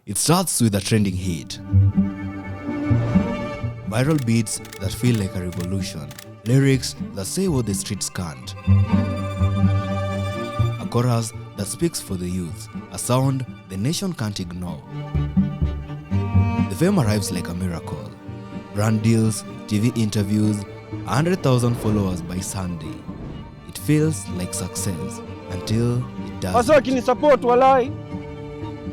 It starts with a trending hit. Viral beats that feel like a revolution. Lyrics that say what the streets can't. A chorus that speaks for the youth. A sound the nation can't ignore. The fame arrives like a miracle. Brand deals, TV interviews, 100,000 followers by Sunday. It feels like success until it doesn't.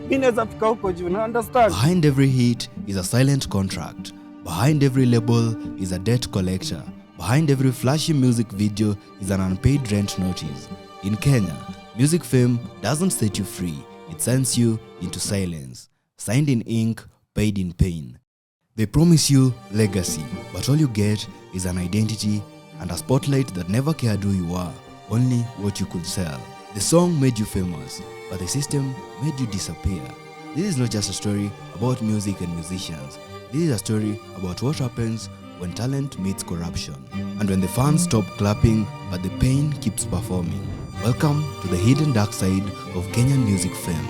Behind every hit is a silent contract. Behind every label is a debt collector. Behind every flashy music video is an unpaid rent notice. In Kenya, music fame doesn't set you free. It sends you into silence. Signed in ink, paid in pain. They promise you legacy, but all you get is an identity and a spotlight that never cared who you are, only what you could sell. The song made you famous, but the system made you disappear. This is not just a story about music and musicians. This is a story about what happens when talent meets corruption, and when the fans stop clapping but the pain keeps performing. Welcome to the hidden dark side of Kenyan music fame.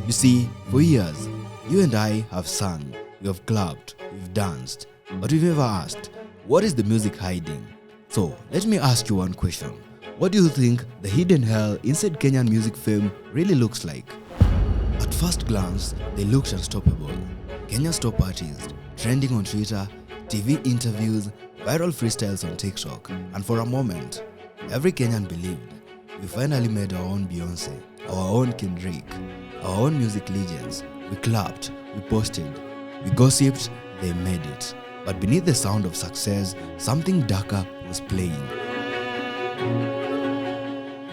You see, for years, you and I have sung, we have clapped, we've danced, but we've never asked, what is the music hiding? So, let me ask you one question. What do you think the hidden hell inside Kenyan music fame really looks like? At first glance, they looked unstoppable. Kenya's top artists, trending on Twitter, TV interviews, viral freestyles on TikTok, and for a moment, every Kenyan believed we finally made our own Beyonce, our own Kendrick, our own music legends. We clapped, we posted, we gossiped, they made it. But beneath the sound of success, something darker was playing.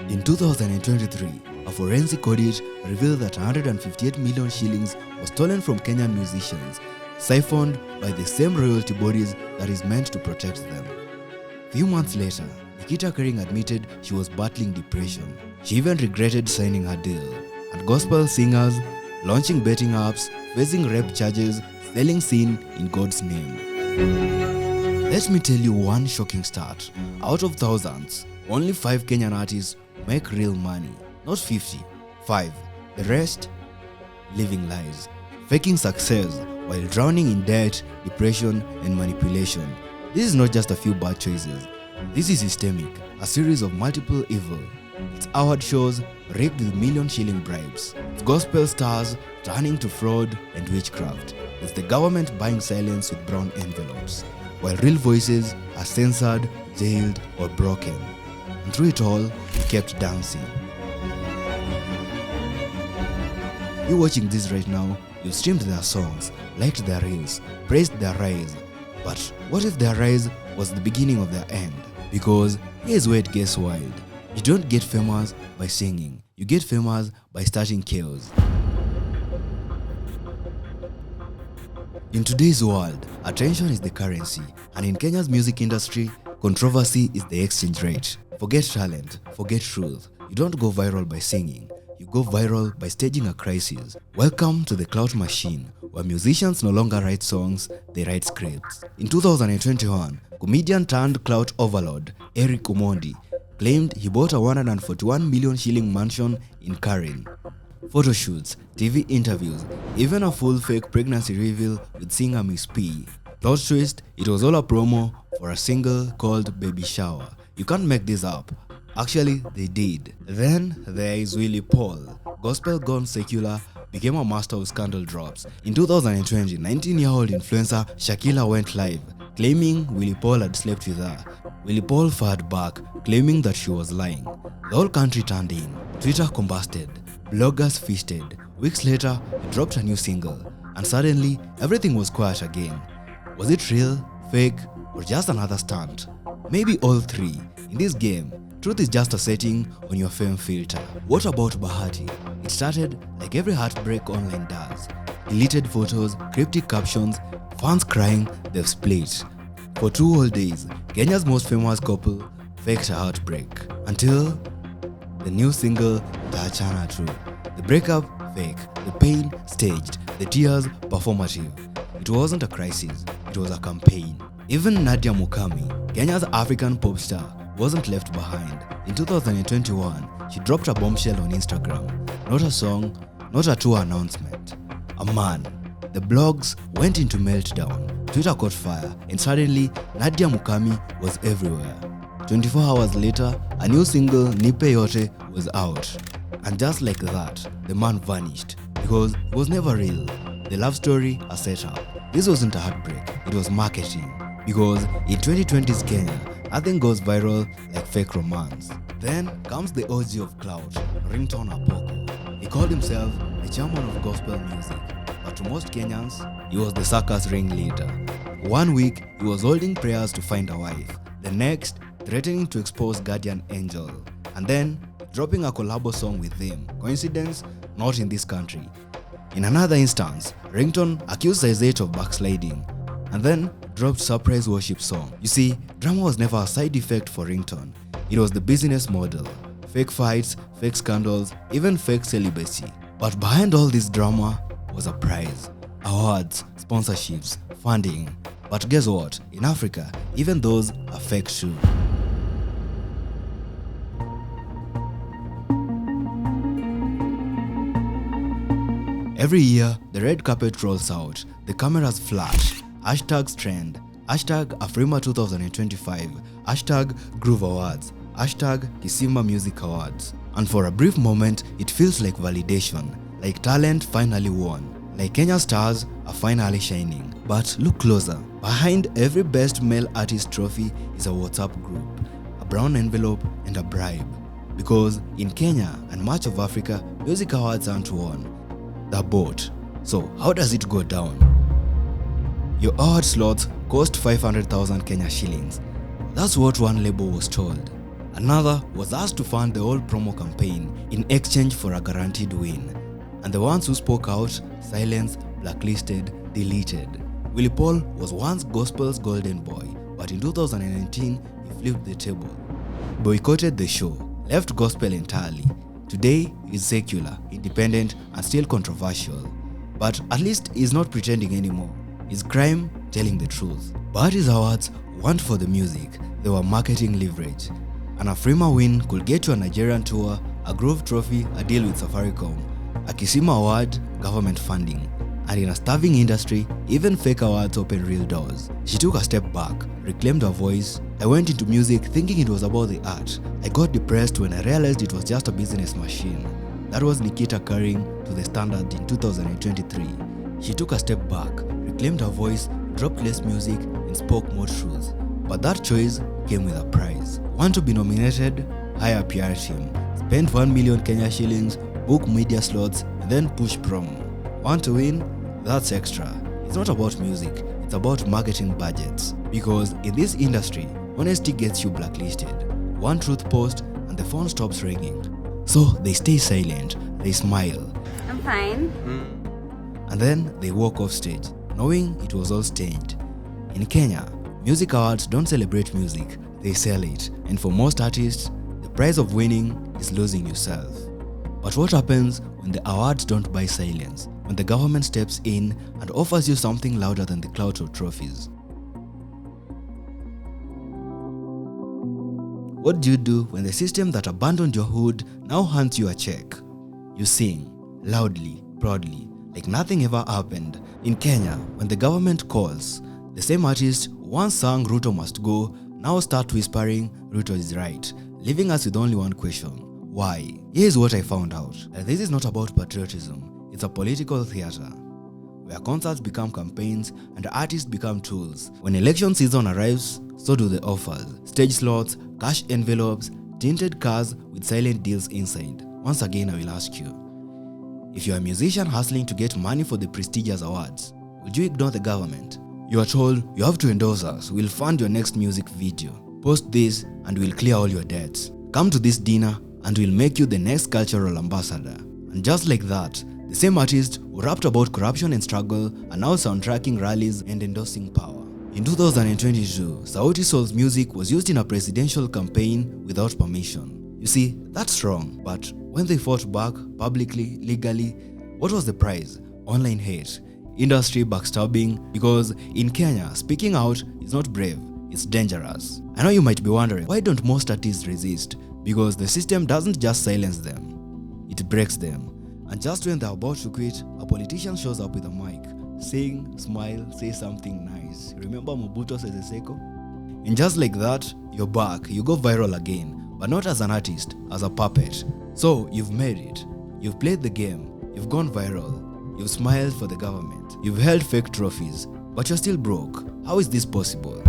In 2023, a forensic audit revealed that 158 million shillings was stolen from Kenyan musicians, siphoned by the same royalty bodies that is meant to protect them. Few months later, Nikita Karing admitted she was battling depression. She even regretted signing her deal. And gospel singers, launching betting apps, facing rape charges, selling sin in God's name. Let me tell you one shocking stat. Out of thousands, only 5 Kenyan artists make real money. Not 50, 5. The rest, living lies, faking success while drowning in debt, depression, and manipulation. This is not just a few bad choices. This is systemic, a series of multiple evil. It's award shows rigged with million-shilling bribes. It's gospel stars turning to fraud and witchcraft. It's the government buying silence with brown envelopes, while real voices are censored, jailed, or broken. And through it all, we kept dancing. You watching this right now, you've streamed their songs, liked their reels, praised their rise. But what if their rise was the beginning of their end? Because here's where it gets wild. You don't get famous by singing. You get famous by starting chaos. In today's world, attention is the currency, and in Kenya's music industry, controversy is the exchange rate. Forget talent, forget truth. You don't go viral by singing. You go viral by staging a crisis. Welcome to the clout machine, where musicians no longer write songs, they write scripts. In 2021, comedian turned clout overlord Eric Omondi claimed he bought a 141 million shilling mansion in Karen. Photo shoots, TV interviews, even a full fake pregnancy reveal with singer Miss P. Plot twist, it was all a promo for a single called Baby Shower. You can't make this up. Actually, they did. Then there is Willie Paul. Gospel gone secular, became a master of scandal drops. In 2020, 19-year-old influencer Shakila went live, claiming Willie Paul had slept with her. Willie Paul fired back, claiming that she was lying. The whole country turned in. Twitter combusted. Bloggers feasted. Weeks later, he dropped a new single. And suddenly, everything was quiet again. Was it real, fake, or just another stunt? Maybe all three. In this game, truth is just a setting on your fame filter. What about Bahati? It started like every heartbreak online does. Deleted photos, cryptic captions, fans crying they've split. For 2 whole days, Kenya's most famous couple faked a heartbreak. Until the new single, Taachana True. The breakup, fake. The pain, staged. The tears, performative. It wasn't a crisis, it was a campaign. Even Nadia Mukami, Kenya's African pop star, wasn't left behind. In 2021, she dropped a bombshell on Instagram. Not a song, not a tour announcement. A man. The blogs went into meltdown, Twitter caught fire, and suddenly Nadia Mukami was everywhere. 24 hours later, a new single, Nipe Yote, was out. And just like that, the man vanished because he was never real. The love story, a setup. This wasn't a heartbreak, it was marketing. Because in 2020's Kenya, nothing goes viral like fake romance. Then comes the OG of clout, Ringtone Apoko. He called himself the chairman of gospel music, but to most Kenyans, he was the circus ringleader. One week, he was holding prayers to find a wife. The next, threatening to expose guardian angel. And then, dropping a collabo song with him. Coincidence? Not in this country. In another instance, Ringtone accused Isaiah of backsliding, and then dropped surprise worship song. You see, drama was never a side effect for Ringtone. It was the business model. Fake fights, fake scandals, even fake celibacy. But behind all this drama was a prize. Awards, sponsorships, funding. But guess what? In Africa, even those are fake too. Every year, the red carpet rolls out, the cameras flash, hashtags trend, hashtag Afrima 2025, hashtag Groove Awards, hashtag Kisima Music Awards. And for a brief moment, it feels like validation, like talent finally won, like Kenya stars are finally shining. But look closer. Behind every best male artist trophy is a WhatsApp group, a brown envelope, and a bribe. Because in Kenya and much of Africa, music awards aren't won. They're bought. So how does it go down? Your award slots cost 500,000 Kenya shillings. That's what one label was told. Another was asked to fund the whole promo campaign in exchange for a guaranteed win. And the ones who spoke out, silenced, blacklisted, deleted. Willie Paul was once gospel's golden boy, but in 2019, he flipped the table. Boycotted the show, left gospel entirely. Today, he's secular, independent, and still controversial. But at least he's not pretending anymore. His crime, telling the truth. But his awards weren't for the music, they were marketing leverage. An Afrima win could get you a Nigerian tour, a Grove trophy, a deal with Safaricom, a Kisima award, government funding. And in a starving industry, even fake awards open real doors. She took a step back, reclaimed her voice. I went into music thinking it was about the art. I got depressed when I realized it was just a business machine. That was Nikita Karing to the Standard in 2023. She took a step back, reclaimed her voice, dropped less music, and spoke more truth. But that choice came with a prize. Want to be nominated? Hire a PR team. Spend 1 million Kenya shillings, book media slots, and then push promo. Want to win? That's extra. It's not about music, it's about marketing budgets. Because in this industry, honesty gets you blacklisted. One truth post and the phone stops ringing. So they stay silent, they smile. I'm fine. And then they walk off stage, knowing it was all staged. In Kenya, music awards don't celebrate music, they sell it. And for most artists, the price of winning is losing yourself. But what happens when the awards don't buy silence? When the government steps in and offers you something louder than the clout of trophies? What do you do when the system that abandoned your hood now hands you a check? You sing, loudly, proudly, like nothing ever happened. In Kenya, when the government calls, the same artist who once sang Ruto must go now start whispering Ruto is right, leaving us with only one question: why? Here's what I found out. That this is not about patriotism. It's a political theater, where concerts become campaigns and artists become tools. When election season arrives, so do the offers. Stage slots, cash envelopes, tinted cars with silent deals inside. Once again, I will ask you, if you're a musician hustling to get money for the prestigious awards, would you ignore the government? You are told you have to endorse us, we'll fund your next music video. Post this and we'll clear all your debts. Come to this dinner and we'll make you the next cultural ambassador. And just like that, the same artists who rapped about corruption and struggle are now soundtracking rallies and endorsing power. In 2022, Sauti Sol's music was used in a presidential campaign without permission. You see, that's wrong, but when they fought back, publicly, legally, what was the prize? Online hate, industry backstabbing, because in Kenya, speaking out is not brave, it's dangerous. I know you might be wondering, why don't most artists resist? because the system doesn't just silence them, it breaks them. And just when they're about to quit, a politician shows up with a mic, sing, smile, say something nice. Remember Mobutu Sese Seko? And just like that, you're back, you go viral again, but not as an artist, as a puppet. So you've made it, you've played the game, you've gone viral, you've smiled for the government, you've held fake trophies, but you're still broke. How is this possible?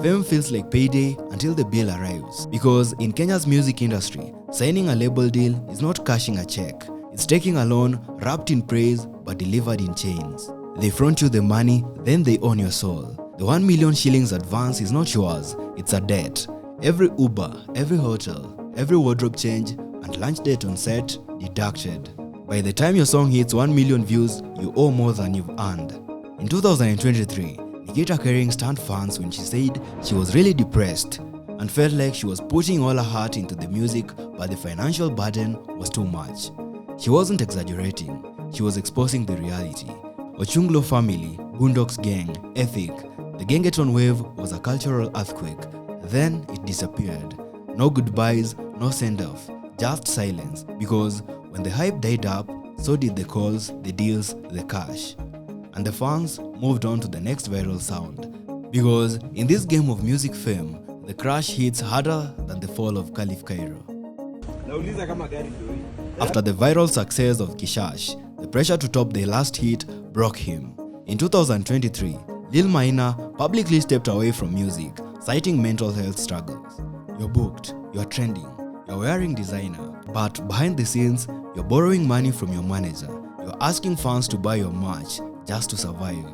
Fame feels like payday until the bill arrives, because in Kenya's music industry, signing a label deal is not cashing a check. It's taking a loan wrapped in praise but delivered in chains. They front you the money, then they own your soul. The 1 million shillings advance is not yours, it's a debt. Every Uber, every hotel, every wardrobe change, and lunch date on set deducted. By the time your song hits 1 million views, you owe more than you've earned. In 2023, Nikita Karing stunned fans when she said she was really depressed and felt like she was putting all her heart into the music, but the financial burden was too much. She wasn't exaggerating, she was exposing the reality. Ochunglo family, Boondocks gang, ethic, the Gengeton wave was a cultural earthquake. Then it disappeared. No goodbyes, no send-off, just silence, because when the hype died up, so did the calls, the deals, the cash. And the fans moved on to the next viral sound. Because in this game of music fame, the crash hits harder than the fall of Caliph Cairo. After the viral success of Kishash, the pressure to top the last hit broke him. In 2023, Lil Maina publicly stepped away from music, citing mental health struggles. You're booked, you're trending, you're wearing designer, but behind the scenes, you're borrowing money from your manager. You're asking fans to buy your merch just to survive.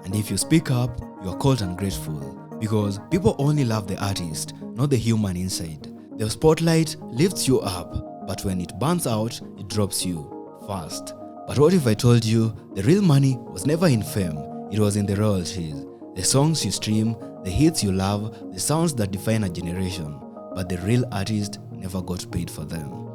And if you speak up, you're called ungrateful, because people only love the artist, not the human inside. The spotlight lifts you up, but when it burns out, it drops you fast. But what if I told you the real money was never in fame, it was in the royalties, the songs you stream, the hits you love, the sounds that define a generation, but the real artist never got paid for them.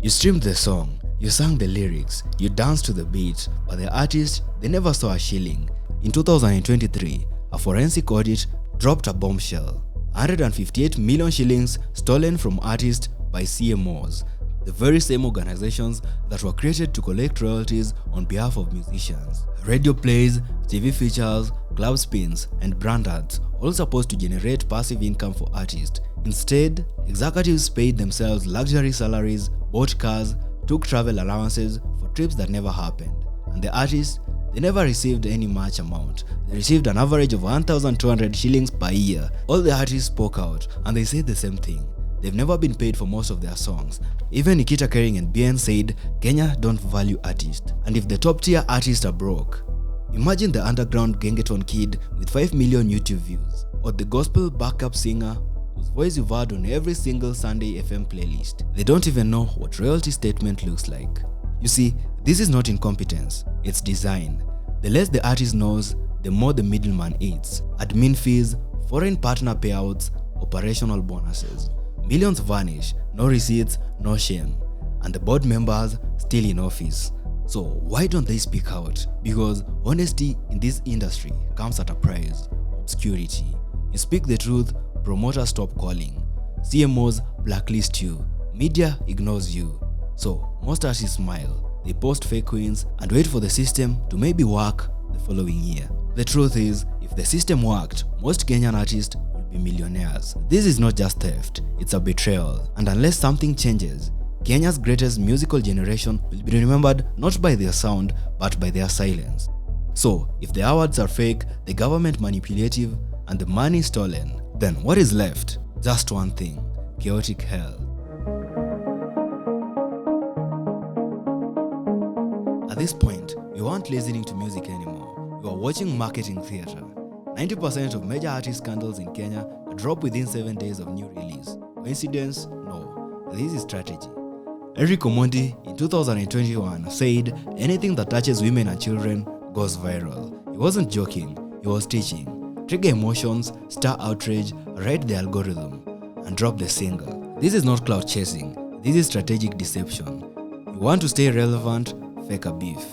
You streamed the song, you sang the lyrics, you danced to the beat, but the artist, they never saw a shilling. In 2023, a forensic audit dropped a bombshell. 158 million shillings stolen from artists by CMOs, the very same organizations that were created to collect royalties on behalf of musicians. Radio plays, TV features, club spins, and brand ads, all supposed to generate passive income for artists. Instead, executives paid themselves luxury salaries, bought cars, took travel allowances for trips that never happened. And the artists, they never received any much amount. They received an average of 1,200 shillings per year. All the artists spoke out, and they said the same thing. They've never been paid for most of their songs. Even Nikita Karing and BN said Kenya don't value artists. And if the top tier artists are broke, imagine the underground Gengeton kid with 5 million YouTube views, or the gospel backup singer whose voice you've heard on every single Sunday FM playlist. They don't even know what royalty statement looks like. You see, this is not incompetence, it's design. The less the artist knows, the more the middleman eats. Admin fees, foreign partner payouts, operational bonuses. Millions vanish, no receipts, no shame. And the board members still in office. So why don't they speak out? Because honesty in this industry comes at a price. Obscurity. You speak the truth, promoters stop calling. CMOs blacklist you. Media ignores you. So most artists smile, they post fake wins and wait for the system to maybe work the following year. The truth is, if the system worked, most Kenyan artists would be millionaires. This is not just theft, it's a betrayal. And unless something changes, Kenya's greatest musical generation will be remembered not by their sound, but by their silence. So, if the awards are fake, the government manipulative, and the money stolen, then what is left? Just one thing: chaotic hell. At this point, we aren't listening to music anymore. We are watching marketing theater. 90% of major artist scandals in Kenya drop within 7 days of new release. Coincidence? No. This is strategy. Eric Omondi in 2021 said anything that touches women and children goes viral. He wasn't joking, he was teaching. Trigger emotions, stir outrage, ride the algorithm, and drop the single. This is not clout chasing, this is strategic deception. You want to stay relevant? fake a beef,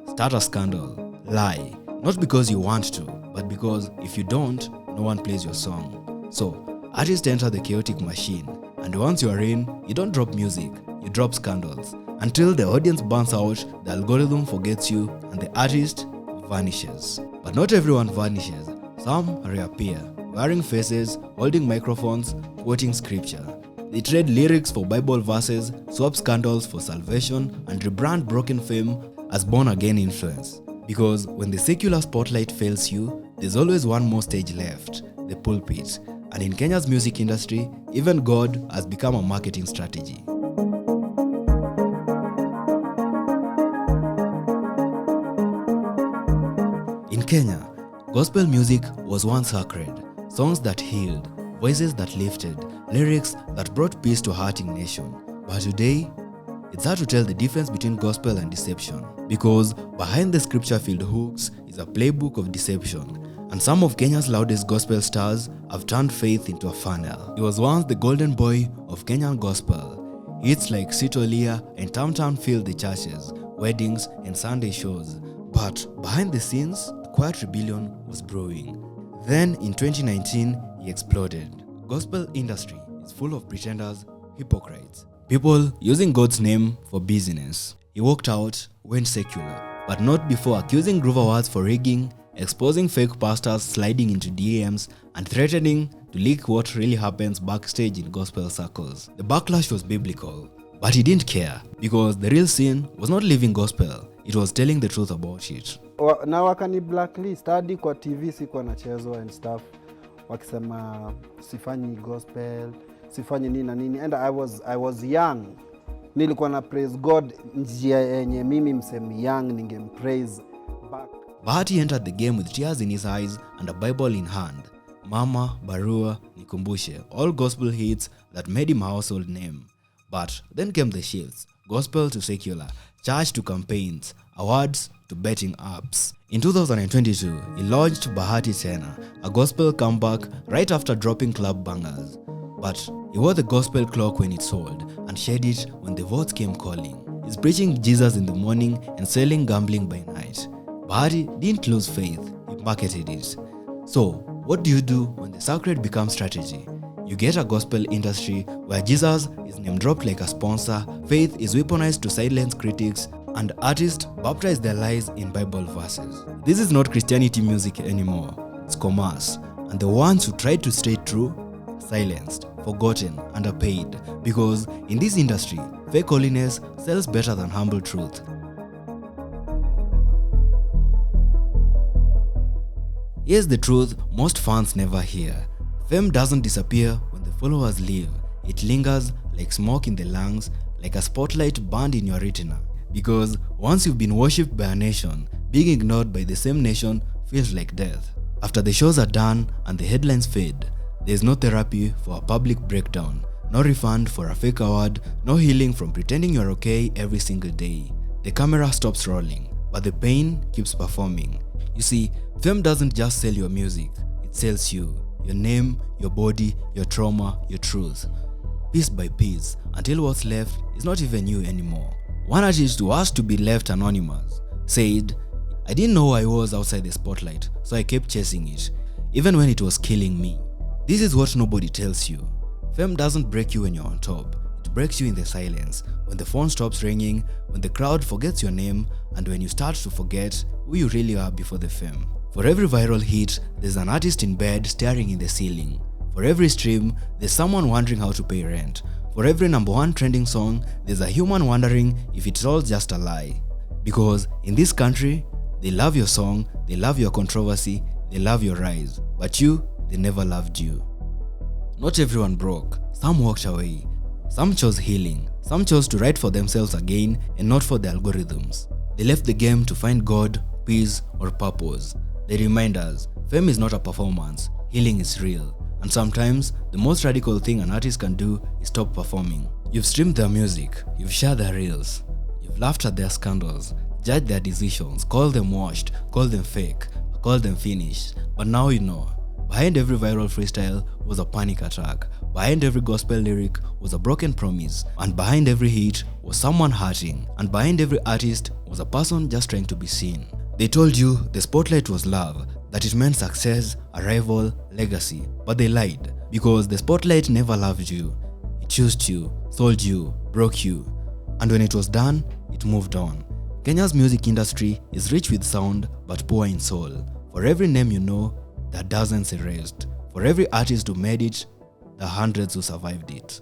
start a scandal, lie, not because you want to, but because if you don't, no one plays your song. So, artists enter the chaotic machine, and once you are in, you don't drop music, you drop scandals. Until the audience burns out, the algorithm forgets you, and the artist vanishes. But not everyone vanishes. Some reappear, wearing faces, holding microphones, quoting scripture. They trade lyrics for Bible verses, swap scandals for salvation, and rebrand broken fame as born-again influence. Because when the secular spotlight fails you, there's always one more stage left, the pulpit. And in Kenya's music industry, even God has become a marketing strategy. In Kenya, gospel music was once sacred. Songs that healed, voices that lifted, lyrics that brought peace to a hurting nation. But today, it's hard to tell the difference between gospel and deception, because behind the scripture-filled hooks is a playbook of deception, and some of Kenya's loudest gospel stars have turned faith into a funnel. He was once the golden boy of Kenyan gospel. Hits like Sitolia and Tam Tam filled the churches, weddings, and Sunday shows. But behind the scenes, a quiet rebellion was brewing. Then in 2019, he exploded. Gospel industry is full of pretenders, hypocrites, people using God's name for business. He walked out, went secular, but not before accusing Groove Awards for rigging, exposing fake pastors sliding into DMs, and threatening to leak what really happens backstage in gospel circles. The backlash was biblical, but he didn't care, because the real sin was not living gospel, it was telling the truth about it. Na wakani blacklist hadi kwa TV sikuwa nachezwa and stuff, wakisema sifanyi gospel, sifanyi nini na nini, and I was young. Nilikuwa na praise God njia yenye mimi msemi young ningempraise back. But he entered the game with tears in his eyes and a Bible in hand. Mama, Barua, Nikumbushe, all gospel hits that made him a household name. But then came the shifts, gospel to secular, church to campaigns, awards to betting apps. In 2022, he launched Bahati Tena, a gospel comeback right after dropping club bangers. But he wore the gospel cloak when it sold and shed it when the votes came calling. He's preaching Jesus in the morning and selling gambling by night. Bahati didn't lose faith, he marketed it. So, what do you do when the sacred becomes strategy? You get a gospel industry where Jesus is name-dropped like a sponsor, faith is weaponized to silence critics, and artists baptize their lies in Bible verses. This is not Christianity music anymore, it's commerce. And the ones who tried to stay true, silenced, forgotten, underpaid. Because in this industry, fake holiness sells better than humble truth. Here's the truth most fans never hear. Fame doesn't disappear when the followers leave. It lingers like smoke in the lungs, like a spotlight burned in your retina. Because once you've been worshipped by a nation, being ignored by the same nation feels like death. After the shows are done and the headlines fade, there's no therapy for a public breakdown, no refund for a fake award, no healing from pretending you're okay every single day. The camera stops rolling, but the pain keeps performing. You see, fame doesn't just sell your music, it sells you, your name, your body, your trauma, your truth. Piece by piece, until what's left is not even you anymore. One artist who asked to be left anonymous said, "I didn't know who I was outside the spotlight, so I kept chasing it, even when it was killing me." This is what nobody tells you. Fame doesn't break you when you're on top. It breaks you in the silence, when the phone stops ringing, when the crowd forgets your name, and when you start to forget who you really are before the fame. For every viral hit, there's an artist in bed staring in the ceiling. For every stream, there's someone wondering how to pay rent. For every #1 trending song, there's a human wondering if it's all just a lie. Because in this country, they love your song, they love your controversy, they love your rise. But you, they never loved you. Not everyone broke. Some walked away. Some chose healing. Some chose to write for themselves again and not for the algorithms. They left the game to find God, peace, or purpose. They remind us, fame is not a performance, healing is real. And sometimes, the most radical thing an artist can do is stop performing. You've streamed their music, you've shared their reels, you've laughed at their scandals, judged their decisions, called them washed, called them fake, called them finished. But now you know. Behind every viral freestyle was a panic attack. Behind every gospel lyric was a broken promise. And behind every hit was someone hurting. And behind every artist was a person just trying to be seen. They told you the spotlight was love, that it meant success, arrival, legacy. But they lied, because the spotlight never loved you. It used you, sold you, broke you. And when it was done, it moved on. Kenya's music industry is rich with sound but poor in soul. For every name you know, there are dozens erased. For every artist who made it, there are hundreds who survived it.